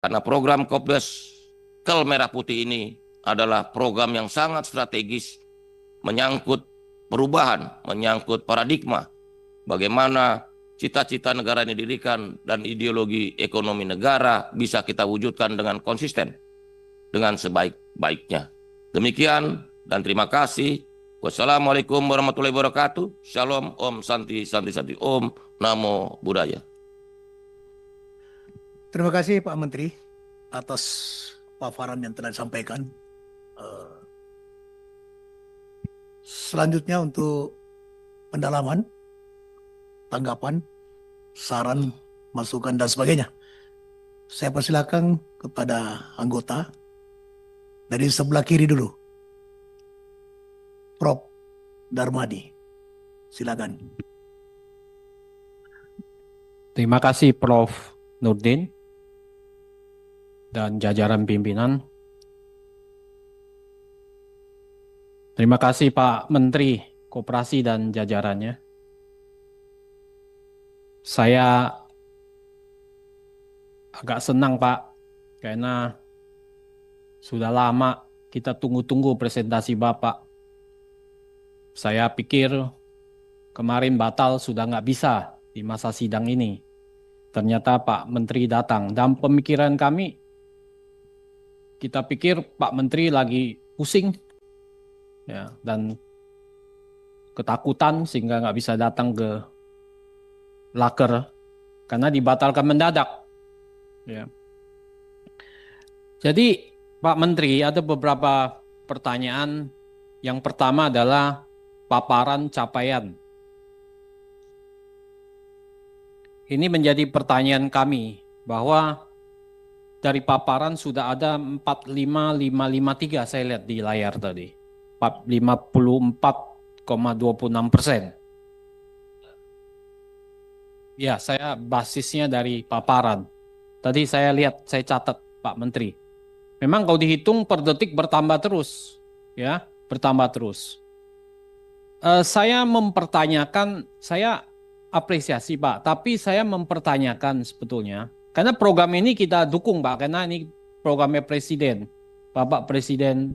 Karena program Kopdes Kel Merah Putih ini adalah program yang sangat strategis, menyangkut perubahan, menyangkut paradigma, bagaimana cita-cita negara ini didirikan dan ideologi ekonomi negara bisa kita wujudkan dengan konsisten, dengan sebaik-baiknya. Demikian dan terima kasih. Wassalamualaikum warahmatullahi wabarakatuh. Shalom, Om Santi, Santi, Santi, Om Namo Buddhaya. Terima kasih Pak Menteri atas paparan yang telah disampaikan. Selanjutnya untuk pendalaman, tanggapan, saran, masukan, dan sebagainya. Saya persilakan kepada anggota dari sebelah kiri dulu. Prof. Darmadi, silakan. Terima kasih Prof. Nurdin dan jajaran pimpinan. Terima kasih Pak Menteri Koperasi dan jajarannya. Saya agak senang Pak, karena sudah lama kita tunggu-tunggu presentasi Bapak. Saya pikir kemarin batal sudah nggak bisa di masa sidang ini. Ternyata Pak Menteri datang. Dan pemikiran kami, kita pikir Pak Menteri lagi pusing ya, dan ketakutan sehingga nggak bisa datang ke Laker karena dibatalkan mendadak. Ya. Jadi Pak Menteri, ada beberapa pertanyaan. Yang pertama adalah paparan capaian. Ini menjadi pertanyaan kami bahwa dari paparan sudah ada 45553 saya lihat di layar tadi. 54,26%. Ya, saya basisnya dari paparan. Tadi saya lihat, saya catat Pak Menteri. Memang kalau dihitung per detik bertambah terus, ya, bertambah terus. Saya mempertanyakan, saya apresiasi Pak, tapi saya mempertanyakan sebetulnya, karena program ini kita dukung Pak, karena ini programnya Presiden, Bapak Presiden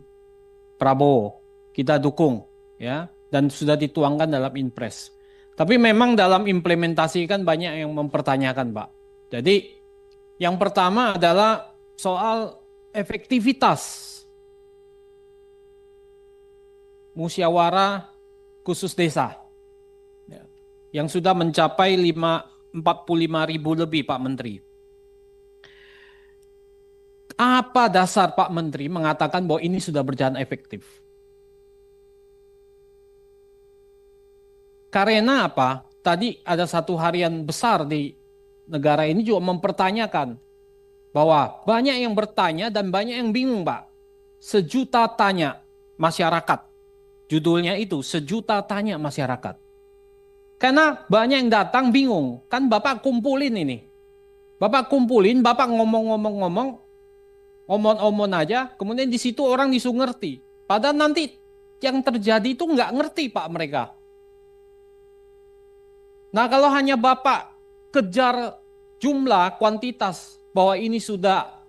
Prabowo, kita dukung, ya, dan sudah dituangkan dalam Inpres. Tapi memang dalam implementasi kan banyak yang mempertanyakan Pak. Jadi yang pertama adalah soal efektivitas musyawarah khusus desa, ya, yang sudah mencapai 45.000 lebih Pak Menteri. Apa dasar Pak Menteri mengatakan bahwa ini sudah berjalan efektif? Karena apa? Tadi ada satu harian besar di negara ini juga mempertanyakan bahwa banyak yang bertanya dan banyak yang bingung Pak. Sejuta tanya masyarakat. Judulnya itu, sejuta tanya masyarakat. Karena banyak yang datang bingung. Kan Bapak kumpulin ini. Bapak kumpulin, Bapak ngomong-ngomong, omon-omon aja, kemudian di situ orang disuruh ngerti. Padahal nanti yang terjadi itu nggak ngerti Pak mereka. Nah kalau hanya Bapak kejar jumlah, kuantitas, bahwa ini sudah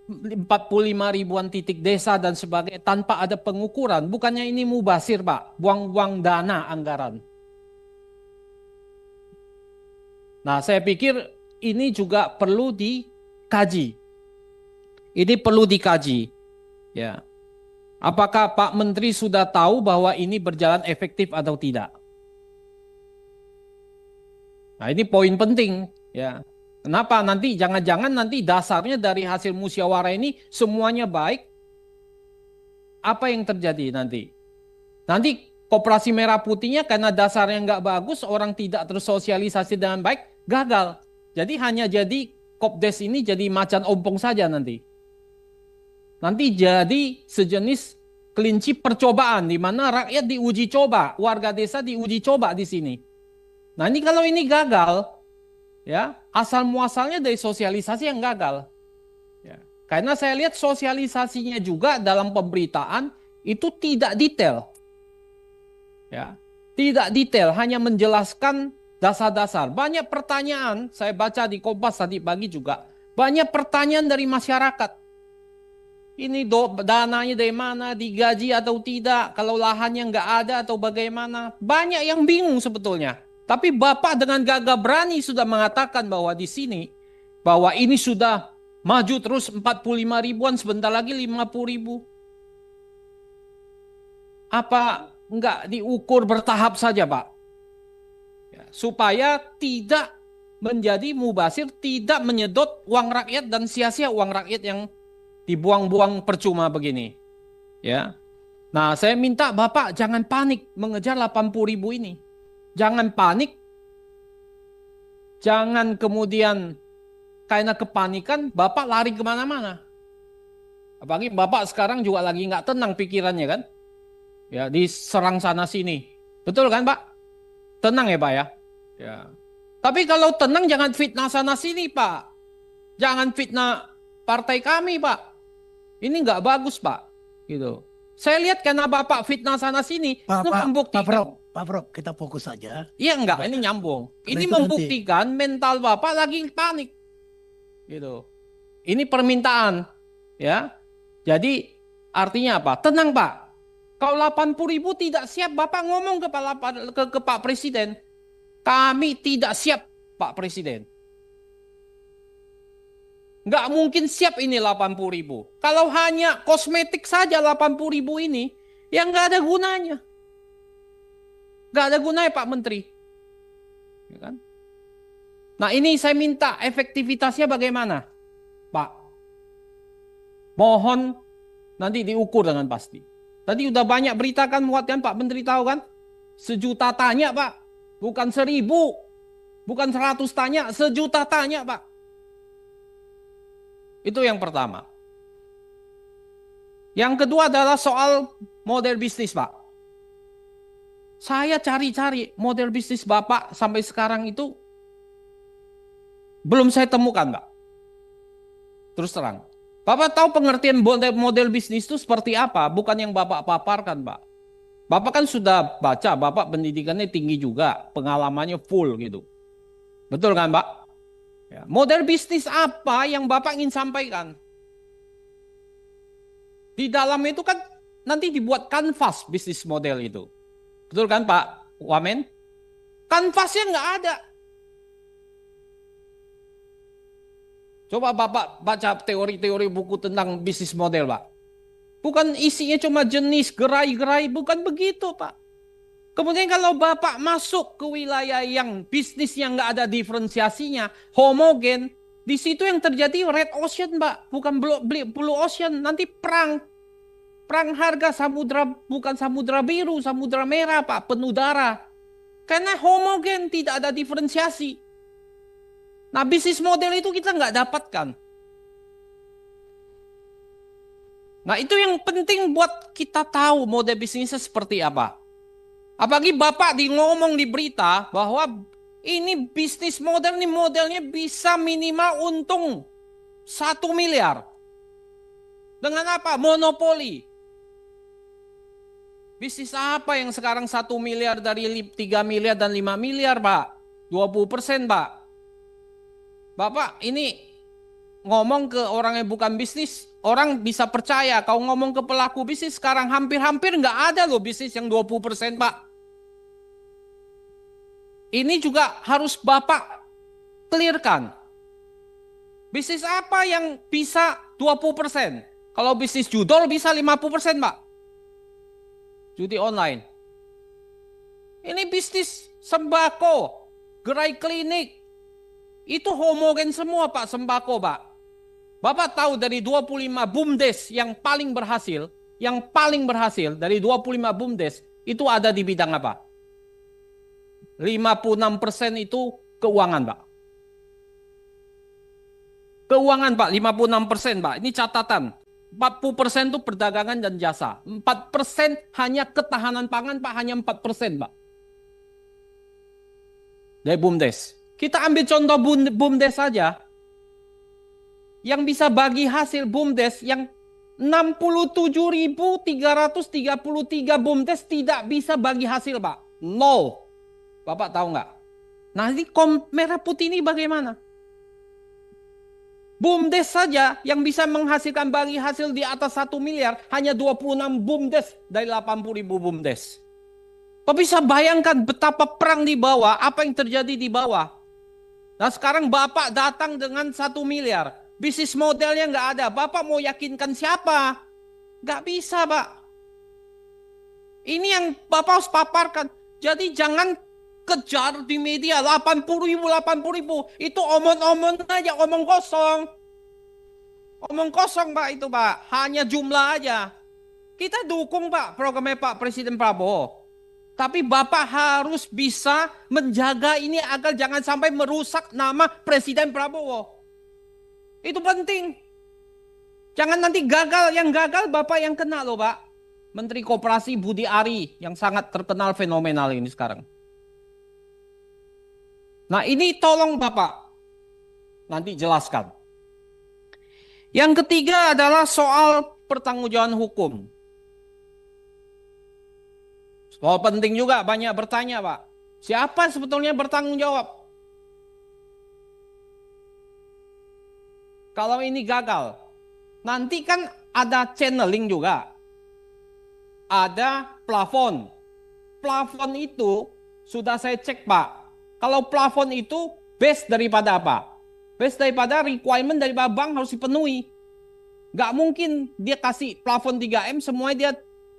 45 ribuan titik desa dan sebagainya tanpa ada pengukuran, bukannya ini mubazir Pak, buang-buang dana anggaran. Nah saya pikir ini juga perlu dikaji. Ini perlu dikaji. Ya. Apakah Pak Menteri sudah tahu bahwa ini berjalan efektif atau tidak? Nah ini poin penting, ya. Kenapa nanti jangan-jangan nanti dasarnya dari hasil musyawarah ini semuanya baik? Apa yang terjadi nanti? Nanti Koperasi Merah Putihnya karena dasarnya nggak bagus, orang tidak tersosialisasi dengan baik, gagal. Jadi hanya jadi Kopdes ini jadi macan ompong saja nanti. Nanti jadi sejenis kelinci percobaan di mana rakyat diuji coba, warga desa diuji coba di sini. Nah ini kalau ini gagal, ya asal muasalnya dari sosialisasi yang gagal. Ya, karena saya lihat sosialisasinya juga dalam pemberitaan itu tidak detail, ya tidak detail, hanya menjelaskan dasar-dasar. Banyak pertanyaan saya baca di Kompas tadi pagi juga Banyak pertanyaan dari masyarakat. Ini dananya dari mana, digaji atau tidak, kalau lahannya nggak ada atau bagaimana. Banyak yang bingung sebetulnya. Tapi Bapak dengan gagah berani sudah mengatakan bahwa di sini, bahwa ini sudah maju terus 45 ribuan, sebentar lagi 50 ribu. Apa nggak diukur bertahap saja, Pak? Ya, supaya tidak menjadi mubasir, tidak menyedot uang rakyat dan sia-sia uang rakyat yang dibuang-buang percuma begini. Ya. Nah, saya minta Bapak jangan panik mengejar 80 ribu ini. Jangan panik. Jangan kemudian karena kepanikan Bapak lari kemana-mana. Apalagi Bapak sekarang juga lagi nggak tenang pikirannya kan. Ya, diserang sana sini. Betul kan, Pak? Tenang ya, Pak ya. Ya. Tapi kalau tenang jangan fitnah sana sini, Pak. Jangan fitnah partai kami, Pak. Ini nggak bagus, Pak. Gitu. Saya lihat karena Bapak fitnah sana sini, itu membuktikan. Pak Prof, kita fokus saja. Iya enggak, ini nyambung. Ini itu membuktikan mental Bapak lagi panik. Gitu. Ini permintaan, ya. Jadi artinya apa? Tenang, Pak. Kalau 80 ribu tidak siap, Bapak ngomong ke Pak Presiden. Kami tidak siap, Pak Presiden. Nggak mungkin siap ini 80 ribu. Kalau hanya kosmetik saja 80 ribu ini, ya nggak ada gunanya. Nggak ada gunanya, Pak Menteri. Ya kan? Nah, ini saya minta efektivitasnya bagaimana, Pak? Mohon nanti diukur dengan pasti. Tadi udah banyak berita kan muat kan, Pak Menteri tahu kan? 1.000.000 tanya, Pak. Bukan 1.000. Bukan 100 tanya, 1.000.000 tanya, Pak. Itu yang pertama. Yang kedua adalah soal model bisnis, Pak. Saya cari-cari model bisnis Bapak sampai sekarang itu belum saya temukan, Pak. Terus terang. Bapak tahu pengertian model bisnis itu seperti apa? Bukan yang Bapak paparkan, Pak. Bapak kan sudah baca, Bapak pendidikannya tinggi juga, pengalamannya full gitu. Betul kan, Pak? Ya. Model bisnis apa yang Bapak ingin sampaikan? Di dalam itu kan nanti dibuat kanvas bisnis model itu. Betul kan, Pak Wamen? Kanvasnya nggak ada. Coba Bapak baca teori-teori buku tentang bisnis model, Pak. Bukan isinya cuma jenis, gerai-gerai, bukan begitu, Pak. Kemudian kalau Bapak masuk ke wilayah yang bisnis yang nggak ada diferensiasinya, homogen, di situ yang terjadi red ocean, Pak. Bukan blue ocean, nanti perang. Perang harga samudra, bukan samudra biru, samudra merah, Pak, penuh darah. Karena homogen, tidak ada diferensiasi. Nah, bisnis model itu kita nggak dapatkan. Nah, itu yang penting buat kita tahu model bisnisnya seperti apa. Apalagi Bapak ngomong di berita bahwa ini bisnis model, ini modelnya bisa minimal untung 1 miliar. Dengan apa? Monopoli. Bisnis apa yang sekarang 1 miliar dari 3 miliar dan 5 miliar, Pak? 20%, Pak. Bapak ini ngomong ke orang yang bukan bisnis, orang bisa percaya. Kalau ngomong ke pelaku bisnis sekarang hampir-hampir nggak ada loh bisnis yang 20%, Pak. Ini juga harus Bapak clearkan. Bisnis apa yang bisa 20%? Kalau bisnis judol bisa 50%, Pak. Judi online. Ini bisnis sembako, gerai klinik. Itu homogen semua, Pak, sembako, Pak. Bapak tahu dari 25 BUMDes yang paling berhasil dari 25 BUMDes itu ada di bidang apa? 56% itu keuangan, Pak. Keuangan, Pak, 56%, Pak. Ini catatan. 40% itu perdagangan dan jasa. 4% hanya ketahanan pangan, Pak, hanya 4%, Pak. Dari BUMDes. Kita ambil contoh BUMDes saja. Yang bisa bagi hasil BUMDes yang 67.333 BUMDes tidak bisa bagi hasil, Pak. 0. Bapak tahu nggak? Nah, ini merah putih ini bagaimana? BUMDes saja yang bisa menghasilkan bagi hasil di atas 1 miliar hanya 26 BUMDes dari 80.000 BUMDes. Kau bisa bayangkan betapa perang di bawah, apa yang terjadi di bawah. Nah sekarang Bapak datang dengan 1 miliar. Bisnis modelnya nggak ada. Bapak mau yakinkan siapa? Nggak bisa, Pak. Ini yang Bapak harus paparkan. Jadi jangan kejar di media 80.000. Itu omong-omong aja, omong kosong. Omong kosong, Pak, itu, Pak. Hanya jumlah aja. Kita dukung, Pak, programnya Pak Presiden Prabowo. Tapi Bapak harus bisa menjaga ini agar jangan sampai merusak nama Presiden Prabowo. Itu penting. Jangan nanti gagal, yang gagal Bapak yang kena loh, Pak. Menteri Koperasi Budi Ari yang sangat terkenal fenomenal ini sekarang. Nah ini tolong Bapak nanti jelaskan. Yang ketiga adalah soal pertanggungjawaban hukum. Soal penting juga banyak bertanya Pak. Siapa sebetulnya bertanggung jawab? Kalau ini gagal, nanti kan ada channeling juga. Ada plafon. Plafon itu sudah saya cek Pak. Kalau plafon itu base daripada apa? Base daripada requirement daripada bank harus dipenuhi. Gak mungkin dia kasih plafon 3M semuanya dia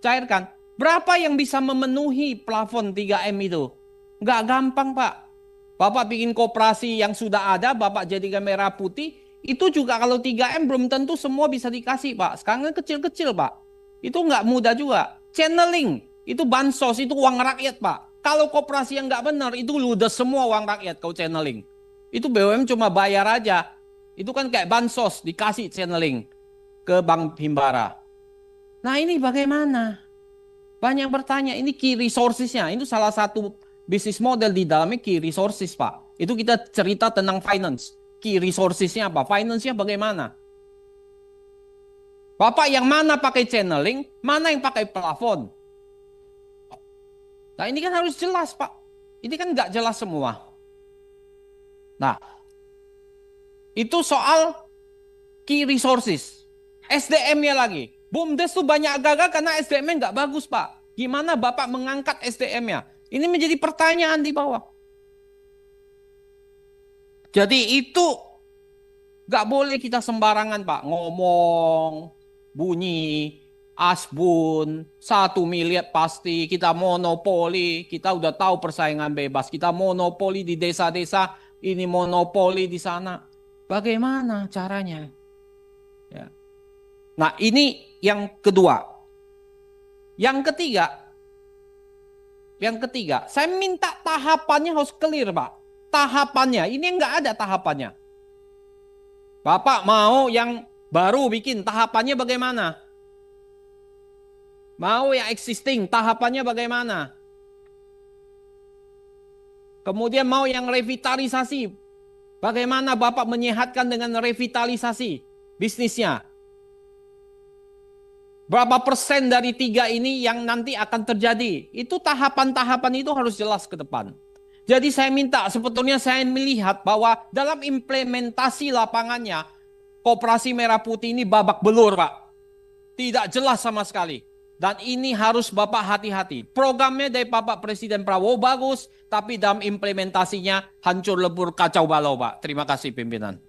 cairkan. Berapa yang bisa memenuhi plafon 3M itu? Gak gampang Pak. Bapak bikin koperasi yang sudah ada, Bapak jadikan merah putih. Itu juga kalau 3M belum tentu semua bisa dikasih Pak. Sekarang kan kecil-kecil Pak. Itu gak mudah juga. Channeling, itu bansos, itu uang rakyat Pak. Kalau koperasi yang nggak benar, itu ludes semua uang rakyat kau channeling. Itu BUMN cuma bayar aja. Itu kan kayak bansos, dikasih channeling ke Bank Himbara. Nah ini bagaimana? Banyak bertanya, ini key resources-nya. Itu salah satu bisnis model di dalamnya key resources Pak. Itu kita cerita tentang finance. Key resources-nya apa? Finance-nya bagaimana? Bapak yang mana pakai channeling, mana yang pakai plafon? Nah ini kan harus jelas Pak. Ini kan nggak jelas semua. Nah, itu soal key resources. SDM-nya lagi. BUMDes tuh banyak gagal karena SDM-nya nggak bagus Pak. Gimana Bapak mengangkat SDM-nya? Ini menjadi pertanyaan di bawah. Jadi itu nggak boleh kita sembarangan Pak. Ngomong, bunyi, asbun, 1 miliar pasti, kita monopoli, kita udah tahu persaingan bebas, kita monopoli di desa-desa, ini monopoli di sana. Bagaimana caranya? Ya. Nah ini yang kedua. Yang ketiga, saya minta tahapannya harus clear Pak. Tahapannya, ini nggak ada tahapannya. Bapak mau yang baru bikin, tahapannya bagaimana? Mau yang existing, tahapannya bagaimana? Kemudian mau yang revitalisasi. Bagaimana Bapak menyehatkan dengan revitalisasi bisnisnya? Berapa persen dari 3 ini yang nanti akan terjadi? Itu tahapan-tahapan itu harus jelas ke depan. Jadi saya minta, sebetulnya saya melihat bahwa dalam implementasi lapangannya, Koperasi Merah Putih ini babak belur Pak. Tidak jelas sama sekali. Dan ini harus Bapak hati-hati. Programnya dari Bapak Presiden Prabowo bagus, tapi dalam implementasinya hancur lebur kacau balau Pak. Terima kasih pimpinan.